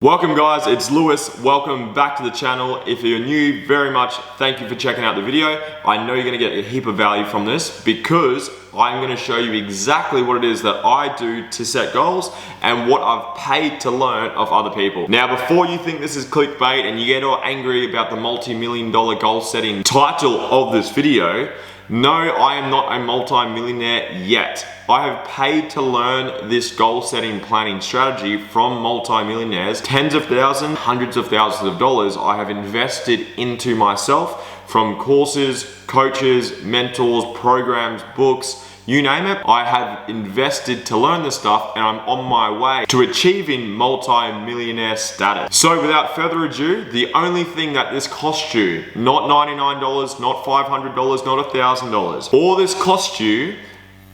Welcome guys, it's Lewis. Welcome back to the channel. If you're new, very much thank you for checking out the video. I know you're gonna get a heap of value from this because I'm gonna show you exactly what it is that I do to set goals and what I've paid to learn of other people. Now, before you think this is clickbait and you get all angry about the multi-million dollar goal setting title of this video, no, I am not a multi-millionaire yet. I have paid to learn this goal setting planning strategy from multi-millionaires. Tens of thousands, hundreds of thousands of dollars I have invested into myself from courses, coaches, mentors, programs, books, you name it. I have invested to learn this stuff and I'm on my way to achieving multi-millionaire status. So without further ado, the only thing that this costs you, not $99, not $500, not $1,000, all this costs you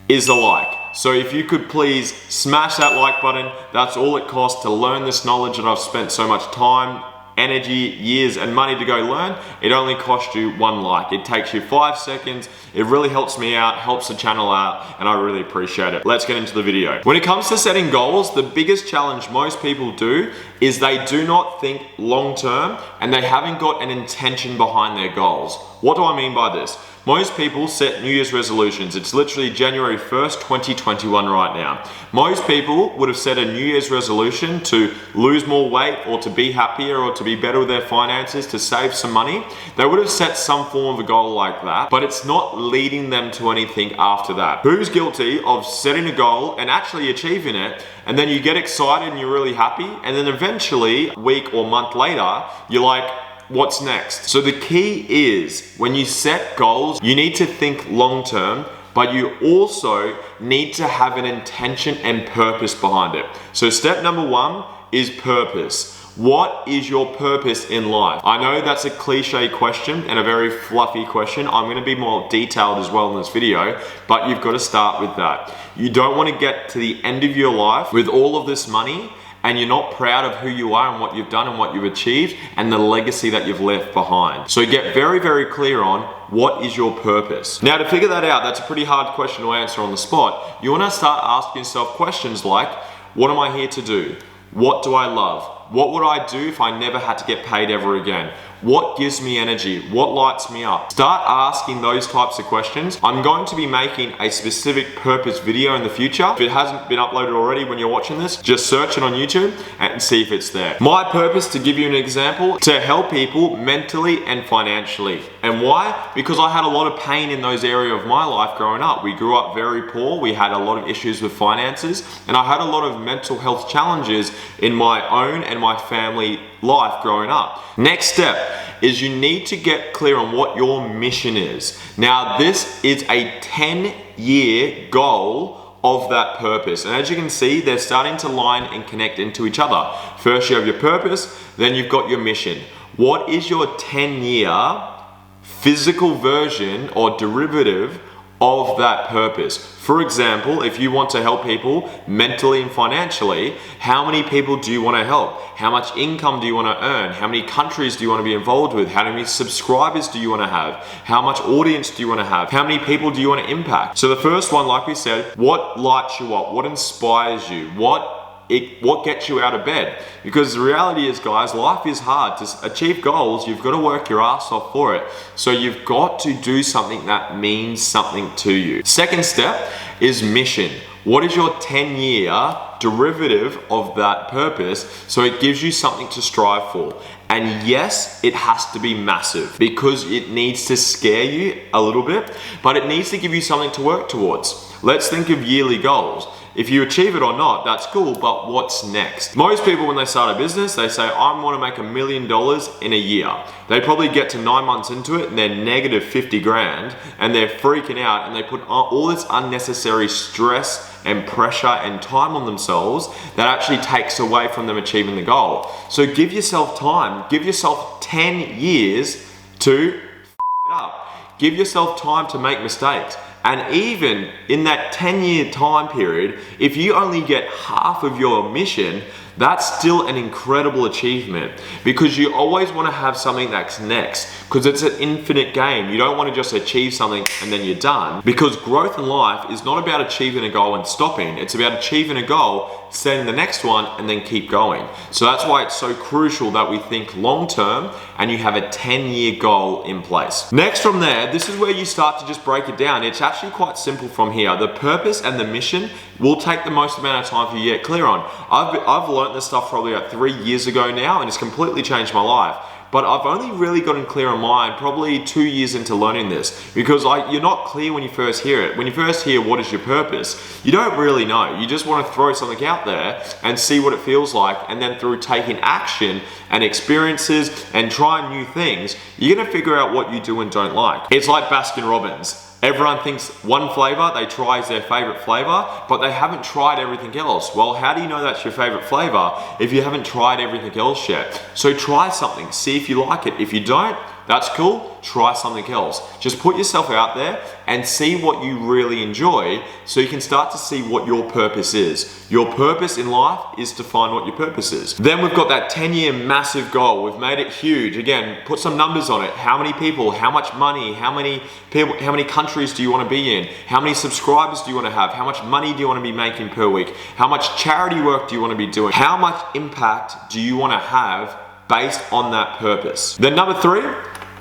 is a like. So if you could please smash that like button, that's all it costs to learn this knowledge that I've spent so much time, energy, years, and money to go learn. It only costs you one like. It takes you 5 seconds. It really helps me out, helps the channel out, and I really appreciate it. Let's get into the video. When it comes to setting goals, the biggest challenge most people do is they do not think long-term and they haven't got an intention behind their goals. What do I mean by this? Most people set New Year's resolutions. It's literally January 1st, 2021 right now. Most people would have set a New Year's resolution to lose more weight or to be happier or to be better with their finances, to save some money. They would have set some form of a goal like that, but it's not leading them to anything after that. Who's guilty of setting a goal and actually achieving it, and then you get excited and you're really happy, and then eventually, a week or month later, you're like, what's next? So the key is when you set goals, you need to think long term, but you also need to have an intention and purpose behind it. So step number one is purpose. What is your purpose in life? I know that's a cliche question and a very fluffy question. I'm going to be more detailed as well in this video, but you've got to start with that. You don't want to get to the end of your life with all of this money and you're not proud of who you are and what you've done and what you've achieved and the legacy that you've left behind. So get very, very clear on what is your purpose. Now, to figure that out, that's a pretty hard question to answer on the spot. You want to start asking yourself questions like, what am I here to do? What do I love? What would I do if I never had to get paid ever again? What gives me energy? What lights me up? Start asking those types of questions. I'm going to be making a specific purpose video in the future. If it hasn't been uploaded already when you're watching this, just search it on YouTube and see if it's there. My purpose, to give you an example, to help people mentally and financially. And why? Because I had a lot of pain in those areas of my life growing up. We grew up very poor. We had a lot of issues with finances, and I had a lot of mental health challenges in my own and my family life growing up. Next step is you need to get clear on what your mission is. Now, this is a 10-year goal of that purpose. And as you can see, they're starting to line and connect into each other. First, you have your purpose, then you've got your mission. What is your 10-year physical version or derivative of that purpose? For example, if you want to help people mentally and financially, how many people do you want to help? How much income do you want to earn? How many countries do you want to be involved with? How many subscribers do you want to have? How much audience do you want to have? How many people do you want to impact? So the first one, like we said, what lights you up? What inspires you? What gets you out of bed? Because the reality is, guys, life is hard. To achieve goals, you've got to work your ass off for it. So you've got to do something that means something to you. Second step is mission. What is your 10-year derivative of that purpose? So it gives you something to strive for. And yes, it has to be massive because it needs to scare you a little bit, but it needs to give you something to work towards. Let's think of yearly goals. If you achieve it or not, that's cool, but what's next? Most people, when they start a business, they say, I want to make $1 million in a year. They probably get to 9 months into it and they're negative 50 grand and they're freaking out and they put all this unnecessary stress and pressure and time on themselves that actually takes away from them achieving the goal. So give yourself time. Give yourself 10 years to f it up. Give yourself time to make mistakes. And even in that 10-year time period, if you only get half of your mission, that's still an incredible achievement, because you always want to have something that's next, because it's an infinite game. You don't want to just achieve something and then you're done, because growth in life is not about achieving a goal and stopping. It's about achieving a goal, setting the next one, and then keep going. So that's why it's so crucial that we think long term and you have a 10-year goal in place. Next from there, this is where you start to just break it down. It's actually quite simple from here. The purpose and the mission will take the most amount of time for you to get clear on. I've learned this stuff probably about 3 years ago now, and it's completely changed my life. But I've only really gotten clear on mine probably 2 years into learning this, because you're not clear when you first hear it. When you first hear what is your purpose, you don't really know. You just want to throw something out there and see what it feels like, and then through taking action and experiences and trying new things, you're gonna figure out what you do and don't like. It's like Baskin Robbins. Everyone thinks one flavor they try is their favorite flavor, but they haven't tried everything else. Well, how do you know that's your favorite flavor if you haven't tried everything else yet? So try something, see if you like it. If you don't, that's cool, try something else. Just put yourself out there and see what you really enjoy, so you can start to see what your purpose is. Your purpose in life is to find what your purpose is. Then we've got that 10-year massive goal. We've made it huge. Again, put some numbers on it. How many people, how much money, how many people, how many countries do you want to be in? How many subscribers do you want to have? How much money do you want to be making per week? How much charity work do you want to be doing? How much impact do you want to have based on that purpose? Then number 3,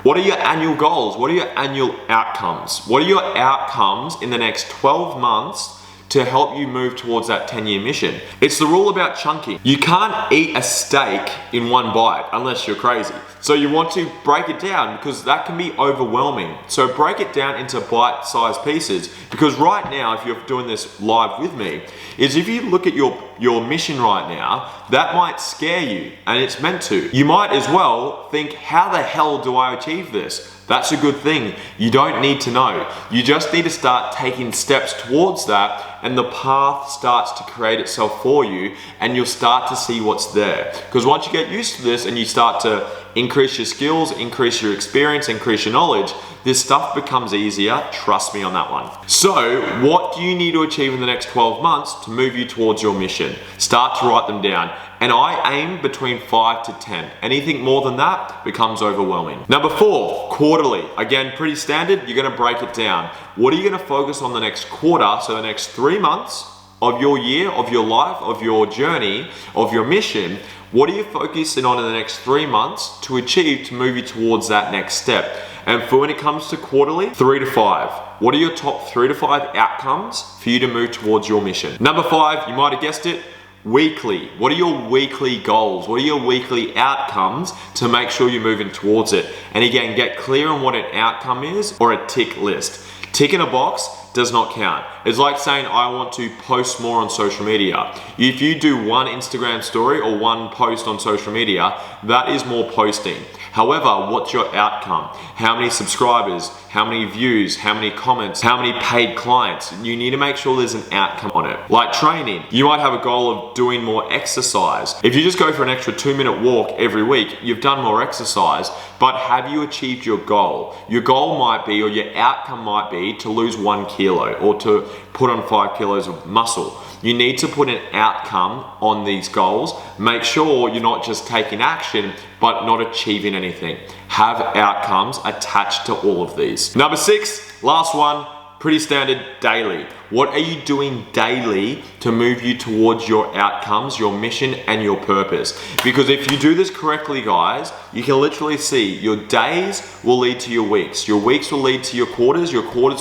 what are your annual goals? What are your annual outcomes? What are your outcomes in the next 12 months to help you move towards that 10-year mission? It's the rule about chunking. You can't eat a steak in one bite unless you're crazy. So you want to break it down, because that can be overwhelming. So break it down into bite-sized pieces, because right now, if you're doing this live with me, is if you look at your mission right now, that might scare you, and it's meant to. You might as well think, how the hell do I achieve this? That's a good thing. You don't need to know. You just need to start taking steps towards that, and the path starts to create itself for you, and you'll start to see what's there. Because once you get used to this and you start to increase your skills, increase your experience, increase your knowledge, this stuff becomes easier. Trust me on that one. So what do you need to achieve in the next 12 months to move you towards your mission? Start to write them down. And I aim between 5 to 10. Anything more than that becomes overwhelming. Number 4, quarterly. Again, pretty standard. You're gonna break it down. What are you gonna focus on the next quarter, so the next 3 months of your year, of your life, of your journey, of your mission? What are you focusing on in the next 3 months to achieve, to move you towards that next step? And for when it comes to quarterly, 3 to 5. What are your top 3 to 5 outcomes for you to move towards your mission? Number 5, you might have guessed it, weekly. What are your weekly goals? What are your weekly outcomes to make sure you're moving towards it? And again, get clear on what an outcome is, or a tick list. Tick in a box does not count. It's like saying, I want to post more on social media. If you do one Instagram story or one post on social media, that is more posting. However, what's your outcome? How many subscribers? How many views? How many comments? How many paid clients? You need to make sure there's an outcome on it. Like training, you might have a goal of doing more exercise. If you just go for an extra 2-minute walk every week, you've done more exercise, but have you achieved your goal? Your goal might be, or your outcome might be, to lose 1 kilo or to put on 5 kilos of muscle. You need to put an outcome on these goals. Make sure you're not just taking action, but not achieving anything. Have outcomes attached to all of these. Number 6, last one, pretty standard, daily. What are you doing daily to move you towards your outcomes, your mission, and your purpose? Because if you do this correctly, guys, you can literally see your days will lead to your weeks will lead to your quarters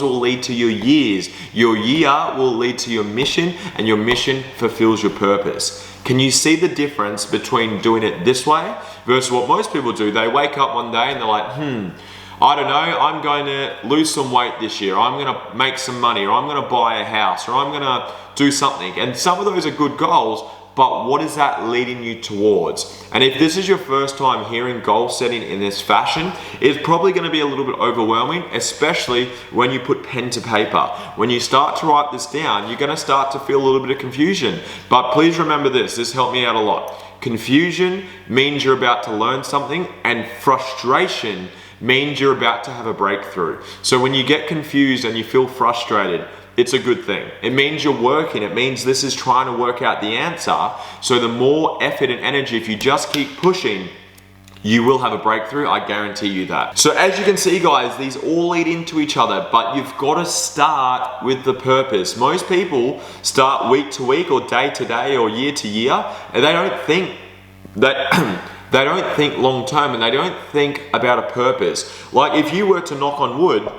will lead to your years, your year will lead to your mission, and your mission fulfills your purpose. Can you see the difference between doing it this way versus what most people do? They wake up one day and they're like, I don't know, I'm going to lose some weight this year, I'm going to make some money, or I'm going to buy a house, or I'm going to do something. And some of those are good goals, but what is that leading you towards? And if this is your first time hearing goal setting in this fashion, it's probably going to be a little bit overwhelming, especially when you put pen to paper. When you start to write this down, you're going to start to feel a little bit of confusion. But please remember this helped me out a lot. Confusion means you're about to learn something, and frustration means you're about to have a breakthrough. So when you get confused and you feel frustrated, it's a good thing. It means you're working. It means this is trying to work out the answer. So the more effort and energy, if you just keep pushing, you will have a breakthrough, I guarantee you that. So as you can see guys, these all lead into each other, but you've got to start with the purpose. Most people start week to week or day to day or year to year, and they don't think that they don't think long term, and they don't think about a purpose. Like if you were to knock on wood,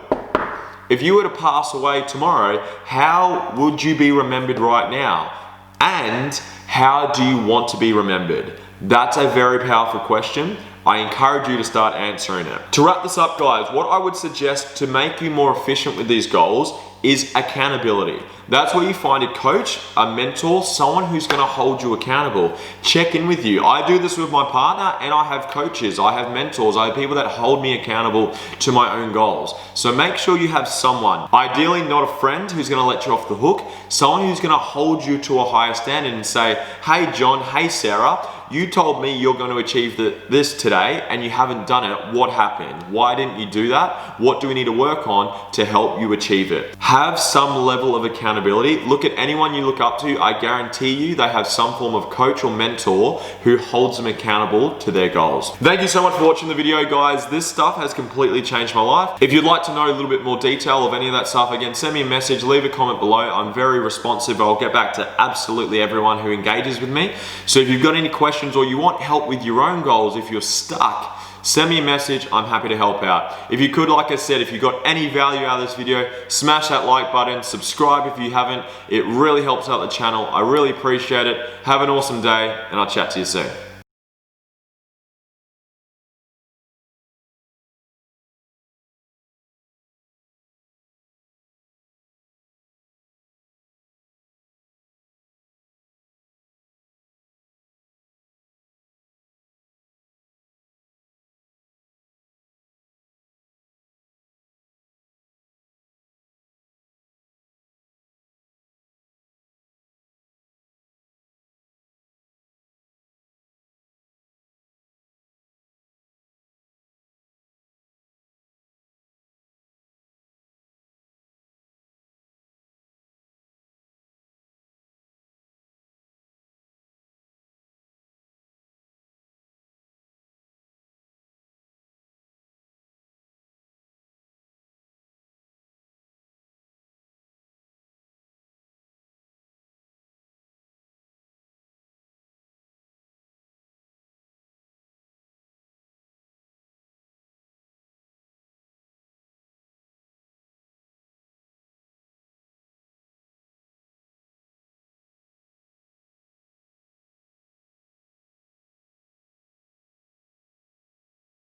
if you were to pass away tomorrow, how would you be remembered right now? And how do you want to be remembered? That's a very powerful question. I encourage you to start answering it. To wrap this up guys, what I would suggest to make you more efficient with these goals is accountability. That's where you find a coach, a mentor, someone who's gonna hold you accountable. Check in with you. I do this with my partner, and I have coaches, I have mentors, I have people that hold me accountable to my own goals. So make sure you have someone, ideally not a friend who's gonna let you off the hook, someone who's gonna hold you to a higher standard and say, hey John, hey Sarah, you told me you're going to achieve this today and you haven't done it. What happened? Why didn't you do that? What do we need to work on to help you achieve it? Have some level of accountability. Look at anyone you look up to. I guarantee you they have some form of coach or mentor who holds them accountable to their goals. Thank you so much for watching the video guys. This stuff has completely changed my life. If you'd like to know a little bit more detail of any of that stuff, again, send me a message, leave a comment below. I'm very responsive. I'll get back to absolutely everyone who engages with me. So if you've got any questions or you want help with your own goals, if you're stuck, send me a message. I'm happy to help out. If you could, like I said, if you got any value out of this video, smash that like button, subscribe if you haven't. It really helps out the channel. I really appreciate it. Have an awesome day, and I'll chat to you soon.